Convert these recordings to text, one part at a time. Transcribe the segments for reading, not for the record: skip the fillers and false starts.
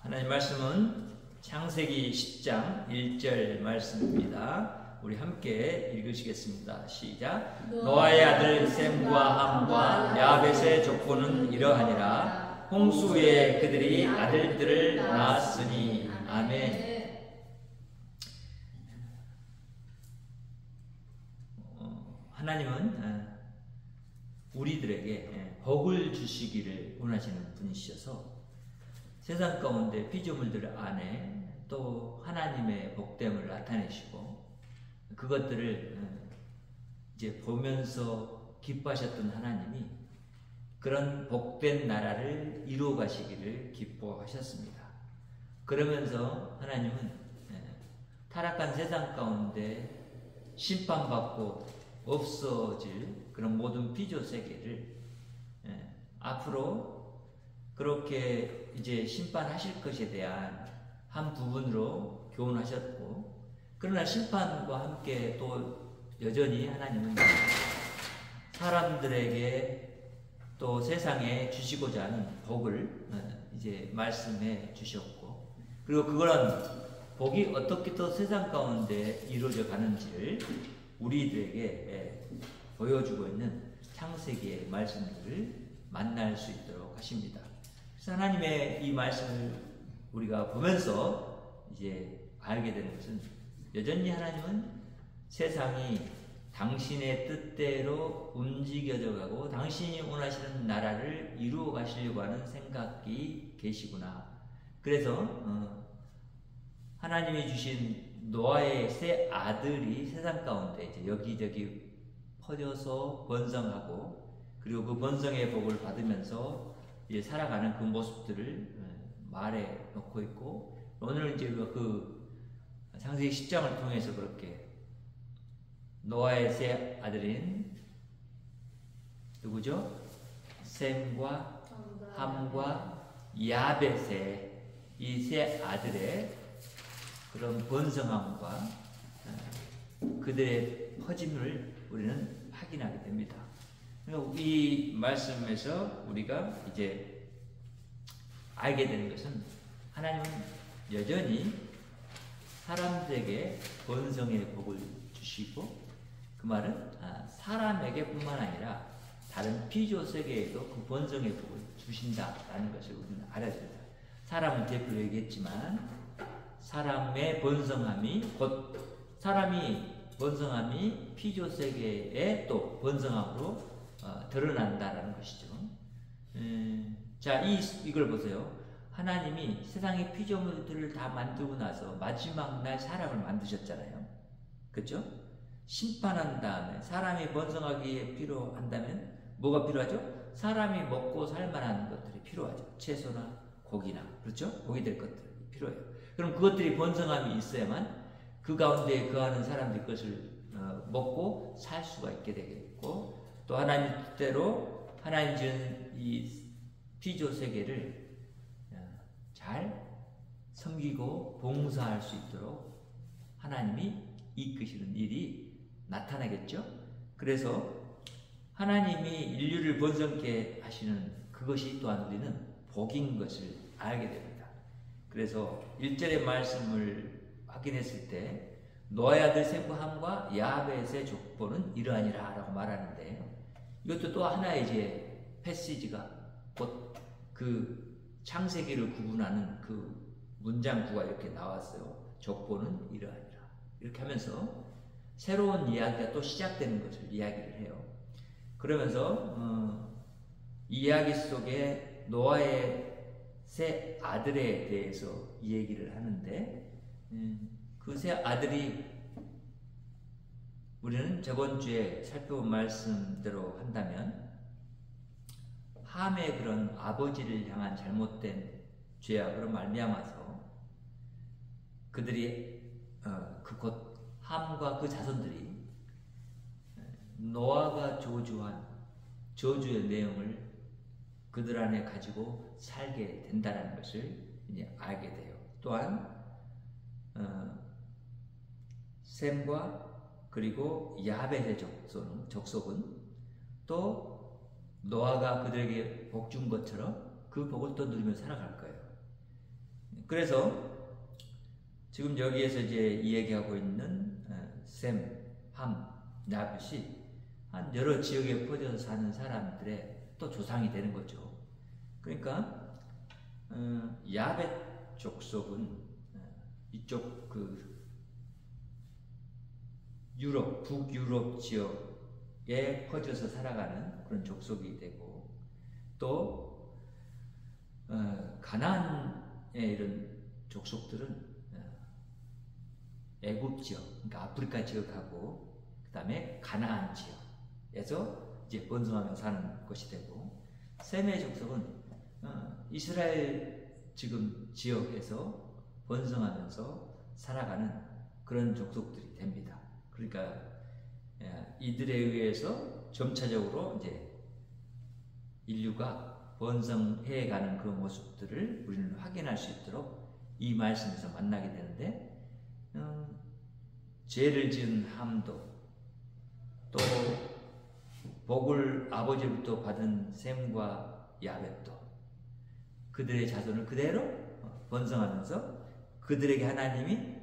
하나님 말씀은 창세기 10장 1절 말씀입니다. 우리 함께 읽으시겠습니다. 시작. 노아의 아들 셈과 함과 야벳의 족보는 이러하니라. 홍수 후에 그들이 아들들을 낳았으니. 아멘. 하나님은 우리들에게 복을 주시기를 원하시는 분이셔서 세상 가운데 피조물들 안에 또 하나님의 복됨을 나타내시고 그것들을 이제 보면서 기뻐하셨던 하나님이 그런 복된 나라를 이루어 가시기를 기뻐하셨습니다. 그러면서 하나님은 타락한 세상 가운데 심판받고 없어질 그런 모든 피조 세계를 앞으로 그렇게 이제 심판하실 것에 대한 한 부분으로 교훈하셨고, 그러나 심판과 함께 또 여전히 하나님은 사람들에게 또 세상에 주시고자 하는 복을 이제 말씀해 주셨고, 그리고 그런 복이 어떻게 또 세상 가운데 이루어져 가는지를 우리들에게 보여주고 있는 창세기의 말씀들을 만날 수 있도록 하십니다. 그래서 하나님의 이 말씀을 우리가 보면서 이제 알게 되는 것은 여전히 하나님은 세상이 당신의 뜻대로 움직여져 가고 당신이 원하시는 나라를 이루어 가시려고 하는 생각이 계시구나. 그래서 하나님이 주신 노아의 세 아들이 세상 가운데 이제 여기저기 퍼져서 번성하고, 그리고 그 번성의 복을 받으면서 이제 살아가는 그 모습들을 말해 놓고 있고, 오늘은 이제 그 창세기 10장을 통해서 그렇게 노아의 세 아들인 누구죠? 셈과 함과 야벳의 이 세 아들의 그런 번성함과 그들의 퍼짐을 우리는 확인하게 됩니다. 이 말씀에서 우리가 이제 알게 되는 것은 하나님은 여전히 사람들에게 번성의 복을 주시고, 그 말은 사람에게 뿐만 아니라 다른 피조 세계에도 그 번성의 복을 주신다라는 것을 우리는 알아야 됩니다. 사람은 대표로 얘기했지만 사람의 번성함이 곧 사람이 번성함이 피조 세계에 또 번성함으로 드러난다라는 것이죠. 자, 이걸 보세요. 하나님이 세상의 피조물들을 다 만들고 나서 마지막 날 사람을 만드셨잖아요. 그렇죠? 심판한 다음에 사람이 번성하기에 필요한다면 뭐가 필요하죠? 사람이 먹고 살만한 것들이 필요하죠. 채소나 고기나, 그렇죠? 고기 될 것들이 필요해요. 그럼 그것들이 번성함이 있어야만 그 가운데 거하는 사람들이 그것을 먹고 살 수가 있게 되겠고, 또 하나님 뜻대로 하나님 지은 이 피조 세계를 잘 섬기고 봉사할 수 있도록 하나님이 이끄시는 일이 나타나겠죠. 그래서 하나님이 인류를 번성케 하시는 그것이 또한 우리는 복인 것을 알게 됩니다. 그래서 1절의 말씀을 확인했을 때 노아의 아들 셈과 함과 야벳의 족보는 이러하니라 라고 말하는데, 이것도 또 하나의 이제 패시지가 곧 그 창세기를 구분하는 그 문장구가 이렇게 나왔어요. 족보는 이러하니라. 이렇게 하면서 새로운 이야기가 또 시작되는 것을 이야기를 해요. 그러면서 이 이야기 속에 노아의 세 아들에 대해서 이 얘기를 하는데, 그 세 아들이 우리는 저번 주에 살펴본 말씀대로 한다면 함의 그런 아버지를 향한 잘못된 죄악으로 말미암아서 그들이 곧 함과 그 자손들이 노아가 저주한 저주의 내용을 그들 안에 가지고 살게 된다는 것을 이제 알게 돼요. 또한 셈과 그리고 야벳의 족속은 또 노아가 그들에게 복 준 것처럼 그 복을 또 누리며 살아갈 거예요. 그래서 지금 여기에서 이제 이야기하고 있는 셈, 함, 야벳이 한 여러 지역에 퍼져서 사는 사람들의 또 조상이 되는 거죠. 그러니까 야벳 족속은 이쪽 그 유럽, 북유럽 지역에 퍼져서 살아가는 그런 족속이 되고, 또 가나안의 이런 족속들은 애굽 지역, 그러니까 아프리카 지역하고 그 다음에 가나안 지역에서 이제 번성하며 사는 것이 되고, 셈의 족속은 이스라엘 지금 지역에서 번성하면서 살아가는 그런 족속들이 됩니다. 그러니까 이들에 의해서 점차적으로 이제 인류가 번성해가는 그 모습들을 우리는 확인할 수 있도록 이 말씀에서 만나게 되는데, 죄를 지은 함도, 또 복을 아버지로부터 받은 셈과 야벳도 그들의 자손을 그대로 번성하면서 그들에게 하나님이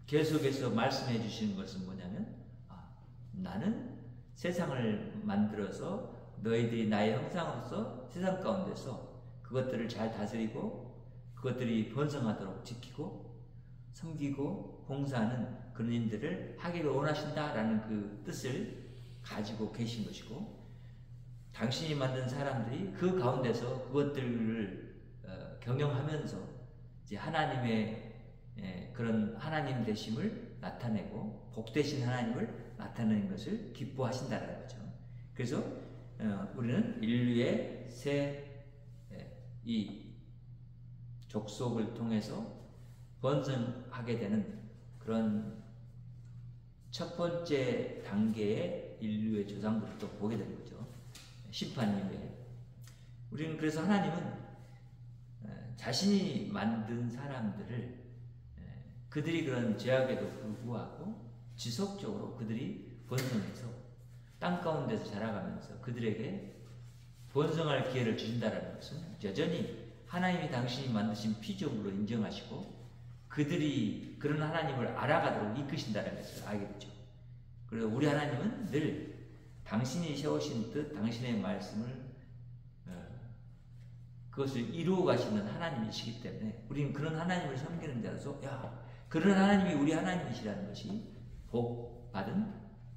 계속해서 말씀해 주시는 것은 뭐냐면, 나는 세상을 만들어서 너희들이 나의 형상으로서 세상 가운데서 그것들을 잘 다스리고 그것들이 번성하도록 지키고 섬기고 봉사하는 그런 일들을 하기를 원하신다라는 그 뜻을 가지고 계신 것이고, 당신이 만든 사람들이 그 가운데서 그것들을 경영하면서 이제 하나님의 그런 하나님 되심을 나타내고 복되신 하나님을 나타내는 것을 기뻐하신다는 거죠. 그래서 우리는 인류의 이 족속을 통해서 번성하게 되는 그런 첫 번째 단계의 인류의 조상들을 또 보게 되는 거죠. 심판 이후에. 우리는 그래서 하나님은 자신이 만든 사람들을 그들이 그런 죄악에도 불구하고 지속적으로 그들이 번성해서 땅 가운데서 자라가면서 그들에게 번성할 기회를 주신다는 것은 여전히 하나님이 당신이 만드신 피조물로 인정하시고 그들이 그런 하나님을 알아가도록 이끄신다는 것을 알게 되죠. 그래서 우리 하나님은 늘 당신이 세우신 뜻, 당신의 말씀을 그것을 이루어 가시는 하나님이시기 때문에 우리는 그런 하나님을 섬기는 자로서 그런 하나님이 우리 하나님이시라는 것이 복 받은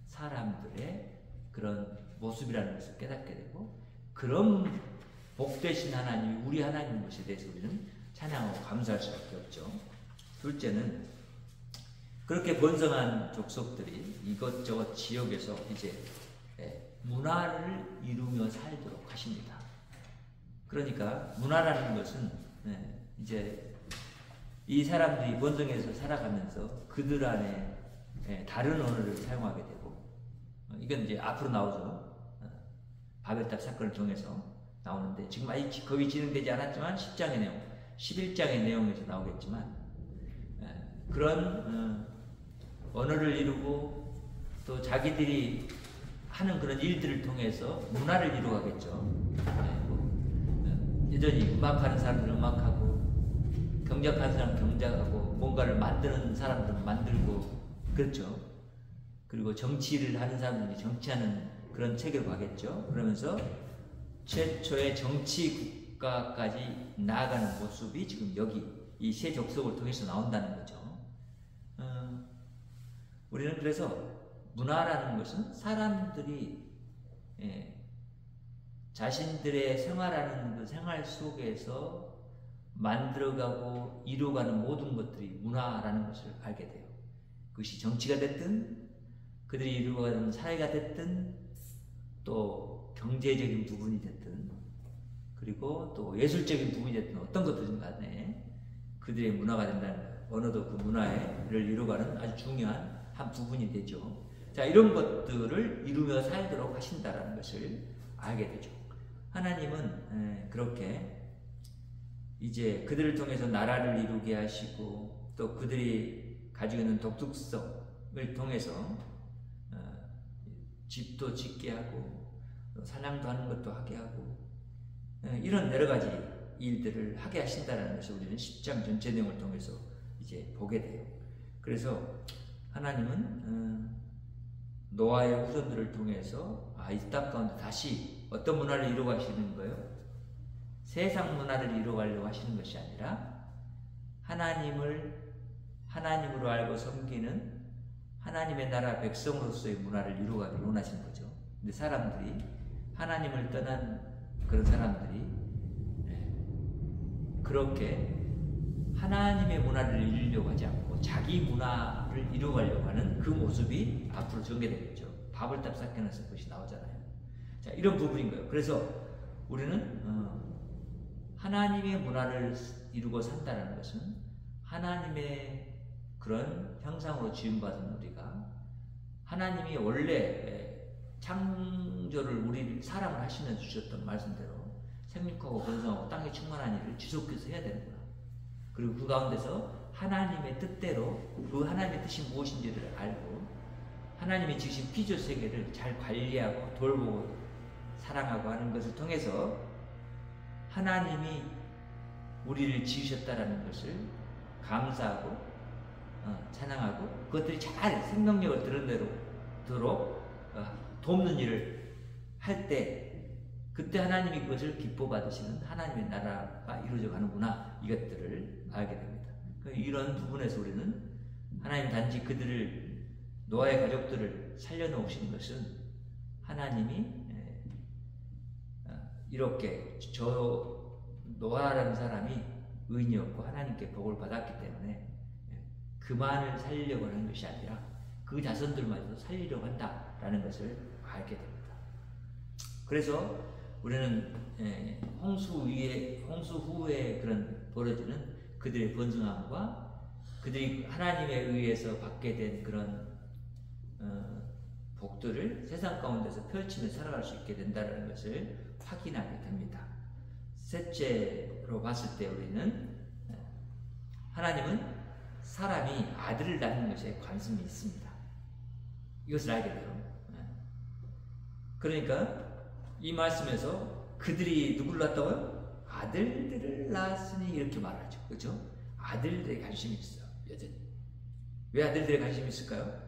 사람들의 그런 모습이라는 것을 깨닫게 되고, 그런 복되신 하나님이 우리 하나님인 것에 대해서 우리는 찬양하고 감사할 수밖에 없죠. 둘째는 그렇게 번성한 족속들이 이것저것 지역에서 이제 문화를 이루며 살도록 하십니다. 그러니까 문화라는 것은 이제 이 사람들이 번성해서 살아가면서 그들 안에 다른 언어를 사용하게 되고, 이건 이제 앞으로 나오죠. 바벨탑 사건을 통해서 나오는데 지금 아직 거기 진행되지 않았지만 10장의 내용, 11장의 내용에서 나오겠지만 그런 언어를 이루고 또 자기들이 하는 그런 일들을 통해서 문화를 이루어가겠죠. 여전히 음악하는 사람들은 음악하고 경작하는 사람은 경작하고 뭔가를 만드는 사람들은 만들고 그렇죠. 그리고 정치를 하는 사람들이 정치하는 그런 체계로 가겠죠. 그러면서 최초의 정치 국가까지 나아가는 모습이 지금 여기 이 세 족속을 통해서 나온다는 거죠. 우리는 그래서 문화라는 것은 사람들이 자신들의 생활하는 그 생활 속에서 만들어가고 이루어가는 모든 것들이 문화라는 것을 알게 돼요. 그것이 정치가 됐든 그들이 이루어가는 사회가 됐든 또 경제적인 부분이 됐든 그리고 또 예술적인 부분이 됐든 어떤 것들은 간에 그들의 문화가 된다는 거예요. 언어도 그 문화를 이루어가는 아주 중요한 한 부분이 되죠. 자, 이런 것들을 이루며 살도록 하신다는 것을 알게 되죠. 하나님은 그렇게 이제 그들을 통해서 나라를 이루게 하시고 또 그들이 가지고 있는 독특성을 통해서 집도 짓게 하고 사냥도 하는 것도 하게 하고 이런 여러 가지 일들을 하게 하신다는 것을 우리는 10장 전체 내용을 통해서 이제 보게 돼요. 그래서 하나님은 노아의 후손들을 통해서 이 땅 가운데 다시 어떤 문화를 이루어가시는 거예요? 세상 문화를 이루어가려고 하시는 것이 아니라 하나님을 하나님으로 알고 섬기는 하나님의 나라 백성으로서의 문화를 이루어가기를 원하시는 거죠. 근데 사람들이 하나님을 떠난 그런 사람들이 그렇게 하나님의 문화를 이루려고 하지 않고 자기 문화를 이루어가려고 하는 그 모습이 앞으로 전개되겠죠. 바벨탑 사건에서 그것이 나오잖아요. 자, 이런 부분인 거예요. 그래서 우리는 하나님의 문화를 이루고 산다는 것은 하나님의 그런 형상으로 지음받은 우리가 하나님이 원래 창조를 우리 사람을 하시면서 주셨던 말씀대로 생육하고 번성하고 땅에 충만한 일을 지속해서 해야 되는구나. 그리고 그 가운데서 하나님의 뜻대로 그 하나님의 뜻이 무엇인지를 알고 하나님이 지으신 피조 세계를 잘 관리하고 돌보고 사랑하고 하는 것을 통해서 하나님이 우리를 지으셨다라는 것을 감사하고 찬양하고 그것들이 잘 생명력을 드러내도록 돕는 일을 할 때 그때 하나님이 그것을 기뻐 받으시는 하나님의 나라가 이루어져 가는구나, 이것들을 알게 됩니다. 이런 부분에서 우리는 하나님 단지 그들을 노아의 가족들을 살려놓으신 것은 하나님이 이렇게 저 노아라는 사람이 의인이었고 하나님께 복을 받았기 때문에 그만을 살리려고 하는 것이 아니라 그 자손들마저도 살리려고 한다라는 것을 알게 됩니다. 그래서 우리는 홍수 후에 그런 벌어지는 그들의 번성함과 그들이 하나님에 의해서 받게 된 그런 복들을 세상 가운데서 펼치며 살아갈 수 있게 된다는 것을 확인하게 됩니다. 셋째로 봤을 때 우리는 하나님은 사람이 아들을 낳는 것에 관심이 있습니다. 이것을 알게 돼요. 그러니까 이 말씀에서 그들이 누구를 낳았다고요? 아들들을 낳았으니 이렇게 말하죠. 그렇죠? 아들들에 관심이 있어요. 여전히. 왜 아들들에 관심이 있을까요?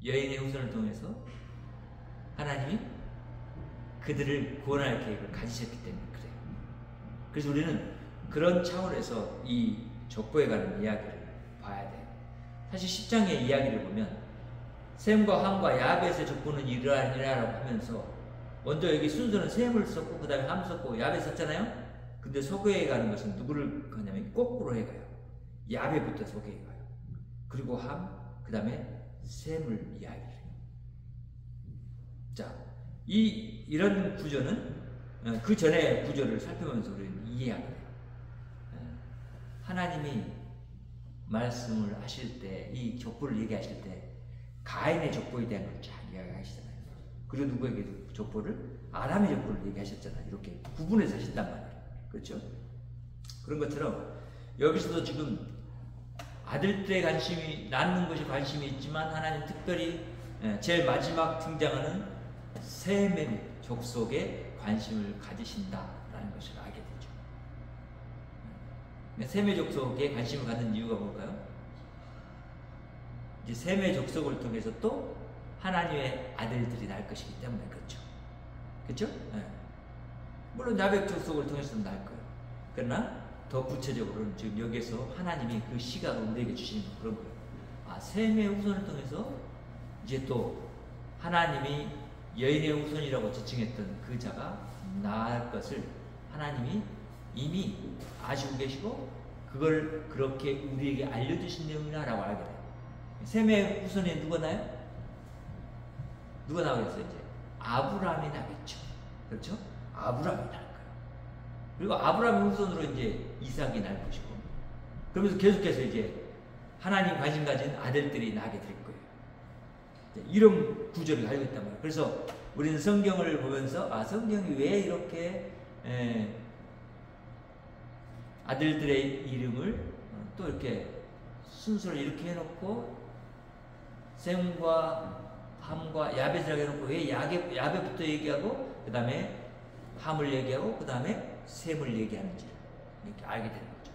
여인의 후손을 통해서 하나님이 그들을 구원할 계획을 가지셨기 때문에 그래요. 그래서 우리는 그런 차원에서 이 족보에 관한 이야기를 봐야 돼요. 사실 10장의 이야기를 보면 셈과 함과 야벳의 족보는 이러하니라라고 하면서 먼저 여기 순서는 셈을 썼고 그 다음에 함 썼고 야벳 썼잖아요. 근데 소개해 가는 것은 누구를 가냐면 거꾸로 해가요. 야벳부터 소개해 가요. 그리고 함, 그 다음에 셈을 이야기를 해요. 자, 이런 구조는 그 전에 구조를 살펴보면서 우리는 이해하게 돼요. 하나님이 말씀을 하실 때, 이 족보를 얘기하실 때 가인의 족보에 대한 걸 잘 이야기하시잖아요. 그리고 누구에게 족보를? 아람의 족보를 얘기하셨잖아요. 이렇게 구분해서 하신단 말이에요. 그렇죠? 그런 것처럼 여기서도 지금 아들들의 관심이, 낳는 것이 관심이 있지만 하나님 특별히 제일 마지막 등장하는 셈의 족속에 관심을 가지신다라는 것을 알게 되죠. 셈의 족속에 관심을 갖는 이유가 뭘까요? 이제 셈의 족속을 통해서 또 하나님의 아들들이 날 것이기 때문에 그렇죠. 그렇죠? 네. 물론 야벳 족속을 통해서도 날 거예요. 그러나 더 구체적으로는 지금 여기에서 하나님이 그 시각을 우리에게 주시는 그런 거예요. 셈의 후손을 통해서 이제 또 하나님이 여인의 후손이라고 지칭했던 그 자가 낳을 것을 하나님이 이미 아시고 계시고 그걸 그렇게 우리에게 알려주신 내용이라고 알게 돼요. 셈의 후손에 누가 나요? 누가 나오겠어요? 이제 아브라함이 나겠죠. 그렇죠? 아브라함이 날 거예요. 그리고 아브라함의 후손으로 이제 이삭이 날 것이고, 그러면서 계속해서 이제 하나님 관심 가진 아들들이 나게 될 거예요. 이런 구조를 가지고 있단 말이에요. 그래서 우리는 성경을 보면서 성경이 왜 이렇게 아들들의 이름을 또 이렇게 순서를 이렇게 해놓고 셈과 함과 야벳이라고 해놓고 왜 야벳부터 얘기하고 그 다음에 함을 얘기하고 그 다음에 셈을 얘기하는지 이렇게 알게 되는 거죠.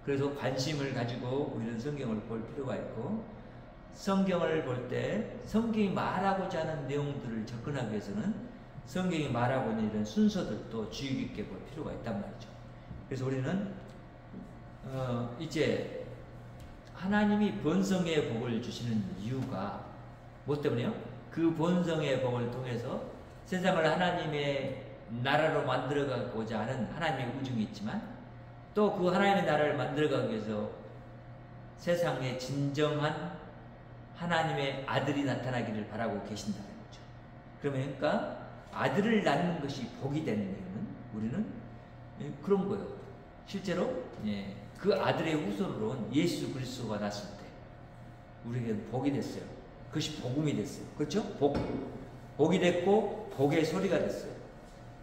그래서 관심을 가지고 우리는 성경을 볼 필요가 있고, 성경을 볼 때 성경이 말하고자 하는 내용들을 접근하기 위해서는 성경이 말하고 있는 이런 순서들도 주의 깊게 볼 필요가 있단 말이죠. 그래서 우리는 이제 하나님이 번성의 복을 주시는 이유가 뭐 때문에요? 그 번성의 복을 통해서 세상을 하나님의 나라로 만들어가고자 하는 하나님의 우중이 있지만, 또 그 하나님의 나라를 만들어가기 위해서 세상에 진정한 하나님의 아들이 나타나기를 바라고 계신다는 거죠. 그러니까 아들을 낳는 것이 복이 되는 이유는 우리는 그런 거예요. 실제로 그 아들의 후손으로 온 예수 그리스도가 났을 때 우리에게는 복이 됐어요. 그것이 복음이 됐어요. 그렇죠? 복이 됐고 복의 소리가 됐어요.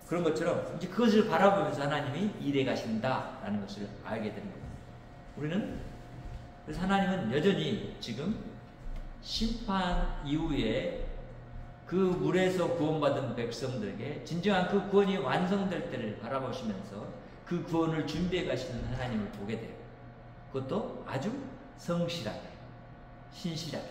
그런 것처럼 이제 그것을 바라보면서 하나님이 일해 가신다라는 것을 알게 되는 겁니다. 우리는 그래서 하나님은 여전히 지금 심판 이후에 그 물에서 구원받은 백성들에게 진정한 그 구원이 완성될 때를 바라보시면서 그 구원을 준비해 가시는 하나님을 보게 돼요. 그것도 아주 성실하게, 신실하게.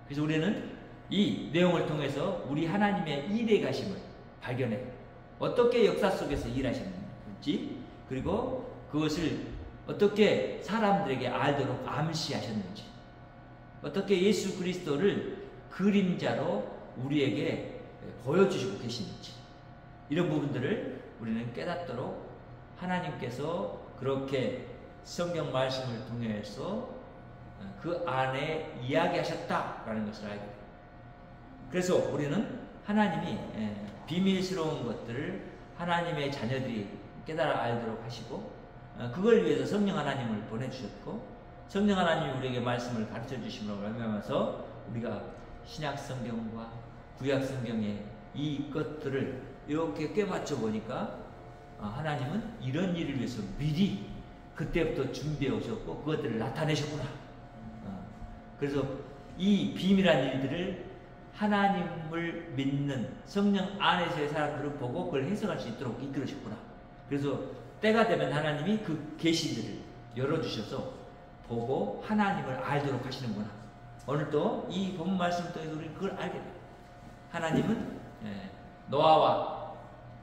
그래서 우리는 이 내용을 통해서 우리 하나님의 일해 가심을 발견해요. 어떻게 역사 속에서 일하셨는지, 그리고 그것을 어떻게 사람들에게 알도록 암시하셨는지, 어떻게 예수 그리스도를 그림자로 우리에게 보여주시고 계시는지, 이런 부분들을 우리는 깨닫도록 하나님께서 그렇게 성경 말씀을 통해서 그 안에 이야기하셨다라는 것을 알게 됩니다. 그래서 우리는 하나님이 비밀스러운 것들을 하나님의 자녀들이 깨달아 알도록 하시고, 그걸 위해서 성령 하나님을 보내주셨고, 성령 하나님이 우리에게 말씀을 가르쳐 주심으로 말미암아서 우리가 신약 성경과 구약 성경의 이 것들을 이렇게 꿰맞춰 보니까 하나님은 이런 일을 위해서 미리 그때부터 준비해 오셨고 그것들을 나타내셨구나. 그래서 이 비밀한 일들을 하나님을 믿는 성령 안에서의 사람들을 보고 그걸 해석할 수 있도록 이끌으셨구나. 그래서 때가 되면 하나님이 그 계시들을 열어주셔서 보고 하나님을 알도록 하시는구나. 오늘도 이 본 말씀 통해서 우리는 그걸 알게 돼요. 하나님은 노아와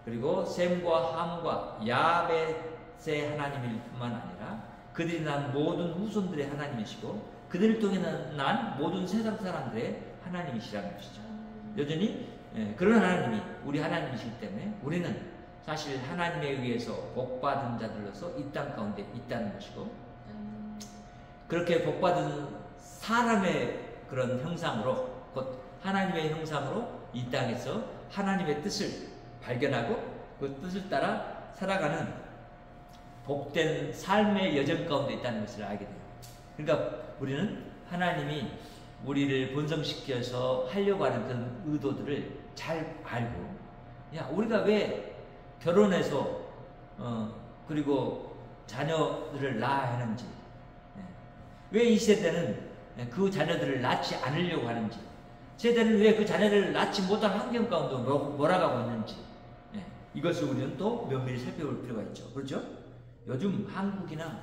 그리고 셈과 함과 야벳의 하나님일 뿐만 아니라 그들이 난 모든 후손들의 하나님이시고 그들을 통해 난 모든 세상 사람들의 하나님이시라는 것이죠. 여전히 그런 하나님이 우리 하나님이시기 때문에 우리는 사실 하나님에 의해서 복받은 자들로서 이 땅 가운데 있다는 것이고, 그렇게 복받은 사람의 그런 형상으로, 곧 하나님의 형상으로 이 땅에서 하나님의 뜻을 발견하고 그 뜻을 따라 살아가는 복된 삶의 여정 가운데 있다는 것을 알게 돼요. 그러니까 우리는 하나님이 우리를 본성시켜서 하려고 하는 그런 의도들을 잘 알고, 야, 우리가 왜 결혼해서 그리고 자녀들을 낳아야 하는지, 왜 이 세대는 그 자녀들을 낳지 않으려고 하는지, 세대는 왜 그 자녀를 낳지 못한 환경 가운데 몰아가고 있는지, 이것을 우리는 또 면밀히 살펴볼 필요가 있죠. 그렇죠? 요즘 한국이나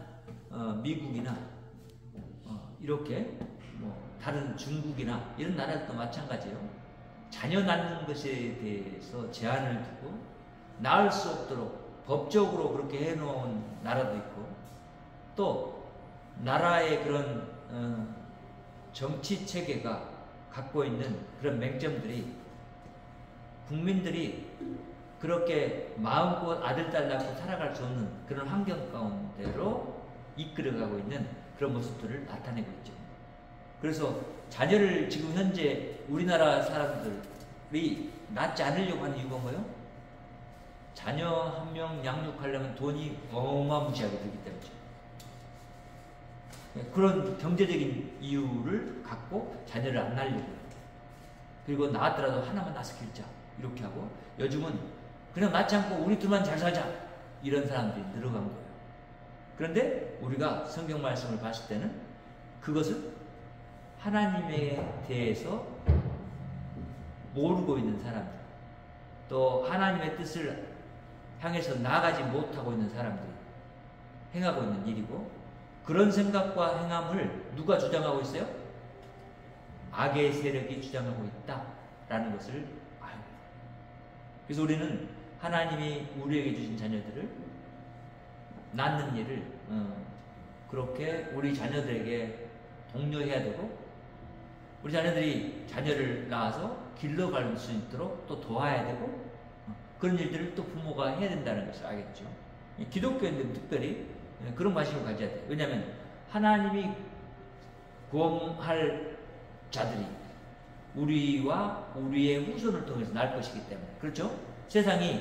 미국이나 이렇게 다른 중국이나 이런 나라들도 마찬가지예요. 자녀 낳는 것에 대해서 제한을 두고 낳을 수 없도록 법적으로 그렇게 해놓은 나라도 있고, 또 나라의 그런 정치 체계가 갖고 있는 그런 맹점들이 국민들이 그렇게 마음껏 아들, 딸 낳고 살아갈 수 없는 그런 환경 가운데로 이끌어가고 있는 그런 모습들을 나타내고 있죠. 그래서 자녀를 지금 현재 우리나라 사람들이 낳지 않으려고 하는 이유가 뭐예요? 자녀 한 명 양육하려면 돈이 어마무시하게 들기 때문이죠. 그런 경제적인 이유를 갖고 자녀를 안 낳으려고 해요. 그리고 낳았더라도 하나만 낳아서 길자 이렇게 하고, 요즘은 그냥 낳지 않고 우리 둘만 잘 살자 이런 사람들이 늘어간 거예요. 그런데 우리가 성경 말씀을 봤을 때는 그것은 하나님에 대해서 모르고 있는 사람들, 또 하나님의 뜻을 향해서 나아가지 못하고 있는 사람들이 행하고 있는 일이고, 그런 생각과 행함을 누가 주장하고 있어요? 악의 세력이 주장하고 있다라는 것을 알고 있다. 그래서 우리는 하나님이 우리에게 주신 자녀들을 낳는 일을 그렇게 우리 자녀들에게 독려해야 되고, 우리 자녀들이 자녀를 낳아서 길러갈 수 있도록 또 도와야 되고, 그런 일들을 또 부모가 해야 된다는 것을 알겠죠. 기독교인들은 특별히 그런 관심을 가져야 돼요. 왜냐하면 하나님이 구원할 자들이 우리와 우리의 후손을 통해서 날 것이기 때문에, 그렇죠? 세상이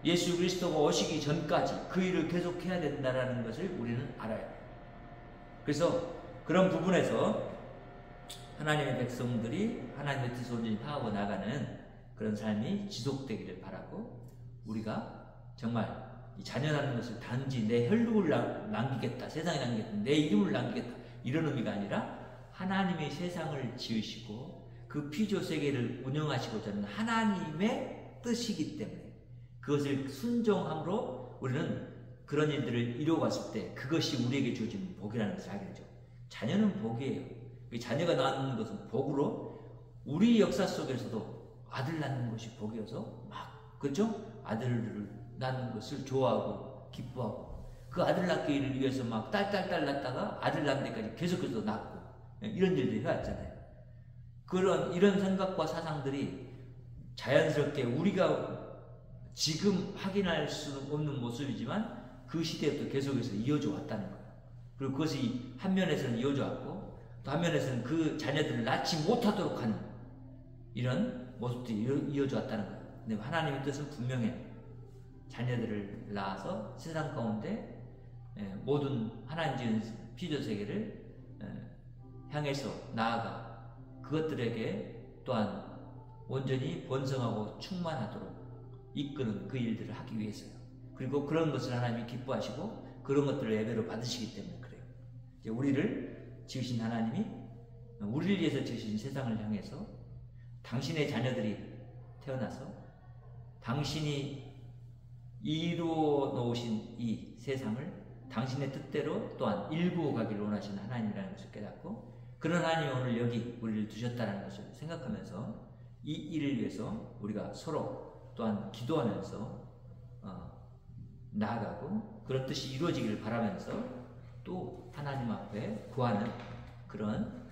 예수 그리스도가 오시기 전까지 그 일을 계속해야 된다는 것을 우리는 알아요. 그래서 그런 부분에서 하나님의 백성들이 하나님의 뜻을 온전히 파악하고 나가는 그런 삶이 지속되기를 바라고, 우리가 정말 이 자녀라는 것을 단지 내 혈육을 남기겠다, 세상에 남기겠다, 내 이름을 남기겠다, 이런 의미가 아니라 하나님의 세상을 지으시고 그 피조 세계를 운영하시고자 하는 하나님의 뜻이기 때문에 그것을 순종함으로 우리는 그런 일들을 이루어갔을 때 그것이 우리에게 주어진 복이라는 것을 알게 되죠. 자녀는 복이에요. 자녀가 낳는 것은 복으로, 우리 역사 속에서도 아들 낳는 것이 복이어서 막, 그렇죠? 아들을 낳는 것을 좋아하고 기뻐하고, 그 아들 낳기를 위해서 막 딸 낳다가 아들 낳는 데까지 계속해서 낳고, 이런 일들이 해왔잖아요. 이런 생각과 사상들이 자연스럽게 우리가 지금 확인할 수 없는 모습이지만 그 시대부터 계속해서 이어져 왔다는 거예요. 그리고 그것이 한 면에서는 이어져 왔고, 또 한 면에서는 그 자녀들을 낳지 못하도록 하는 이런 모습들이 이어져 왔다는 거예요. 근데 하나님의 뜻은 분명해요. 자녀들을 낳아서 세상 가운데 모든 하나님 지은 피조 세계를 향해서 나아가 그것들에게 또한 온전히 번성하고 충만하도록 이끄는 그 일들을 하기 위해서요. 그리고 그런 것을 하나님이 기뻐하시고 그런 것들을 예배로 받으시기 때문에 그래요. 이제 우리를 지으신 하나님이 우리를 위해서 지으신 세상을 향해서 당신의 자녀들이 태어나서 당신이 이루어 놓으신 이 세상을 당신의 뜻대로 또한 일구어 가기를 원하시는 하나님이라는 것을 깨닫고, 그런 하나님이 오늘 여기 우리를 두셨다는 것을 생각하면서 이 일을 위해서 우리가 서로 또한 기도하면서 나아가고 그런 뜻이 이루어지기를 바라면서 또 하나님 앞에 구하는 그런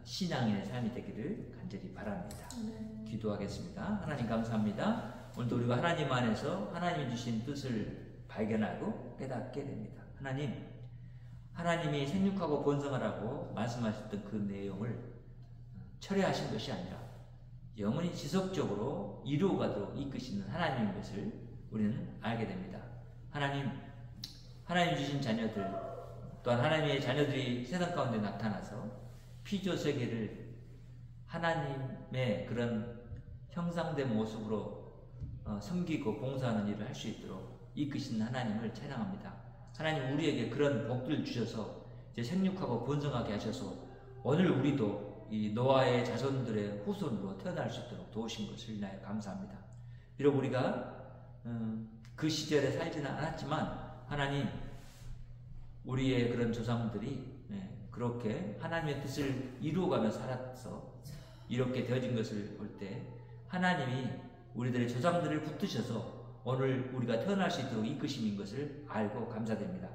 신앙인의 삶이 되기를 간절히 바랍니다. 기도하겠습니다. 하나님 감사합니다. 오늘도 우리가 하나님 안에서 하나님이 주신 뜻을 발견하고 깨닫게 됩니다. 하나님이 생육하고 번성하라고 말씀하셨던 그 내용을 철회하신 것이 아니라 영원히 지속적으로 이루어가도록 이끄시는 하나님인 것을 우리는 알게 됩니다. 하나님 주신 자녀들, 또한 하나님의 자녀들이 세상 가운데 나타나서 피조 세계를 하나님의 그런 형상된 모습으로 섬기고 봉사하는 일을 할 수 있도록 이끄시는 하나님을 찬양합니다. 하나님 우리에게 그런 복들을 주셔서 이제 생육하고 번성하게 하셔서 오늘 우리도 이 노아의 자손들의 후손으로 태어날 수 있도록 도우신 것을 인하여 감사합니다. 비록 우리가 그 시절에 살지는 않았지만 하나님 우리의 그런 조상들이 그렇게 하나님의 뜻을 이루어가며 살아서 이렇게 되어진 것을 볼 때 하나님이 우리들의 조상들을 붙드셔서 오늘 우리가 태어날 수 있도록 이끄심인 것을 알고 감사드립니다.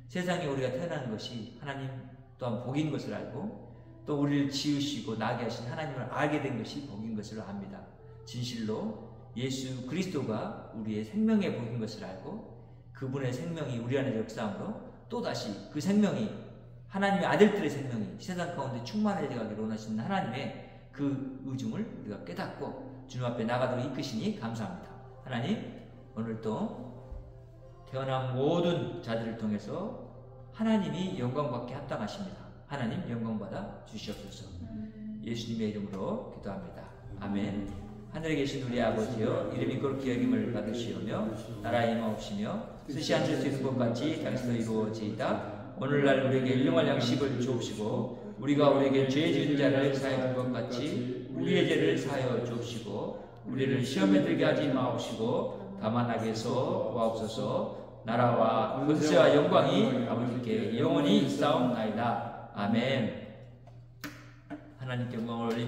세상에 우리가 태어나는 것이 하나님 또한 복인 것을 알고 또 우리를 지으시고 나게 하신 하나님을 알게 된 것이 복인 것을 압니다. 진실로 예수 그리스도가 우리의 생명의 복인 것을 알고 그분의 생명이 우리 안에 역사함으로 또다시 그 생명이 하나님의 아들들의 생명이 세상 가운데 충만해져 가기를 원하시는 하나님의 그 의중을 우리가 깨닫고 주님 앞에 나가도록 이끄시니 감사합니다. 하나님 오늘도 태어난 모든 자들을 통해서 하나님이 영광받게 합당하십니다. 하나님 영광받아 주시옵소서. 예수님의 이름으로 기도합니다. 아멘. 하늘에 계신 우리 아버지여, 이름이 거룩히 여김을 받으시오며 나라의 임하옵시며 뜻이 하늘 수 있는 것 같이 땅에서 이루어지이다. 오늘날 우리에게 일용할 양식을 주옵시고 우리가 우리에게 죄 지은 자를 사하여 준 것 같이 우리의 죄를 사하여 주옵시고 우리를 시험에 들게 하지 마옵시고 다만 악에서 구하옵소서. 나라와 권세와 영광이 아버지께 영원히 있사옵나이다. 아멘. 하나님께 영광을 올립니다.